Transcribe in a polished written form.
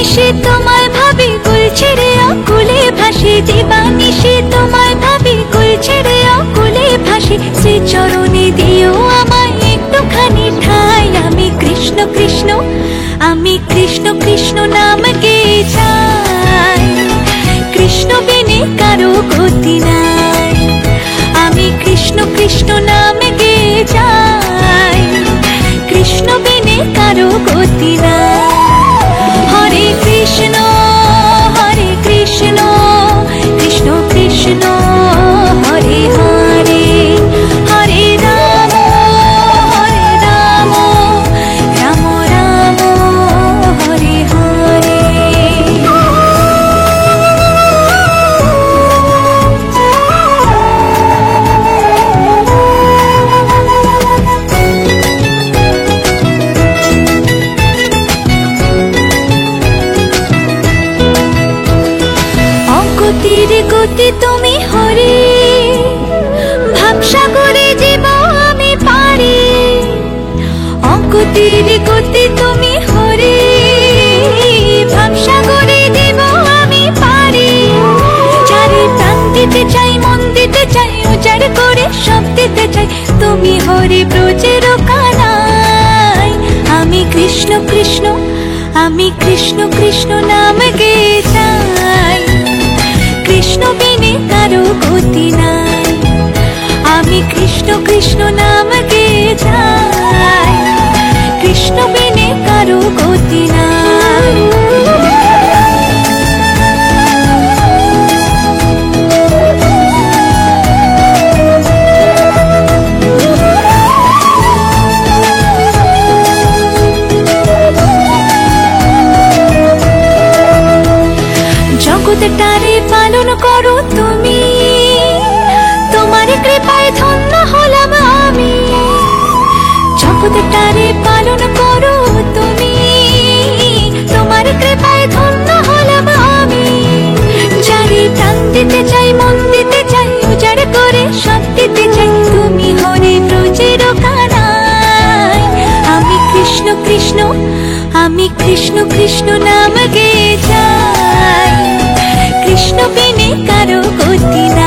দিবানিশি তোমায় ভাবি, কুল ছেড়ে অকুলে ভাসি। দিবানিশি তোমায় ভাবি, কুল ছেড়ে অকুলে ভাসি। শ্রী চরণে দিও আমায় একটুখানি ঠাঁই। আমি কৃষ্ণ কৃষ্ণ, আমি কৃষ্ণ কৃষ্ণ নাম গেয়ে যাই। কৃষ্ণ বিনে কারো গতি নাই। আমি কৃষ্ণ কৃষ্ণ নাম গেয়ে যাই। কৃষ্ণ বিনে কারো গতি নাই। হরে কৃষ্ণ হরে কৃষ্ণ, কৃষ্ণ কৃষ্ণ হরে হরে। হরে রাম রাম রাম হরে হরে। অগতির গতি তুমি হরি, ভাবসাগরে জীব আমি পারি। অগতির গতি তুমি হরি, ভাবসাগরে জীব আমি পারি। চারি প্রাণ দিতে চাই, মন দিতে চাই, উজাড় করে সব দিতে চাই। তুমি হরি ব্রজের কানাই। আমি কৃষ্ণ কৃষ্ণ, আমি কৃষ্ণ কৃষ্ণ নাম গেয়ে যাই। কৃষ্ণ বিনে কারো গতি নাই। আমি কৃষ্ণ কৃষ্ণ নাম গেয়ে যাই। কৃষ্ণ বিনে কারো গতি নাই। জগৎটারে পালন করো তুমি, তোমার কৃপায় ধন্য হলাম আমি। জগৎটারে পালন করো তুমি, তোমার কৃপায় ধন্য হলাম আমি। চারি প্রাণ দিতে চাই, মন দিতে চাই, উজাড় করে সব দিতে চাই। তুমি হরি ব্রজের কানাই। আমি কৃষ্ণ কৃষ্ণ, আমি কৃষ্ণ কৃষ্ণ নাম গেয়ে যাই। কৃষ্ণ বিনে কারো গতি নাই।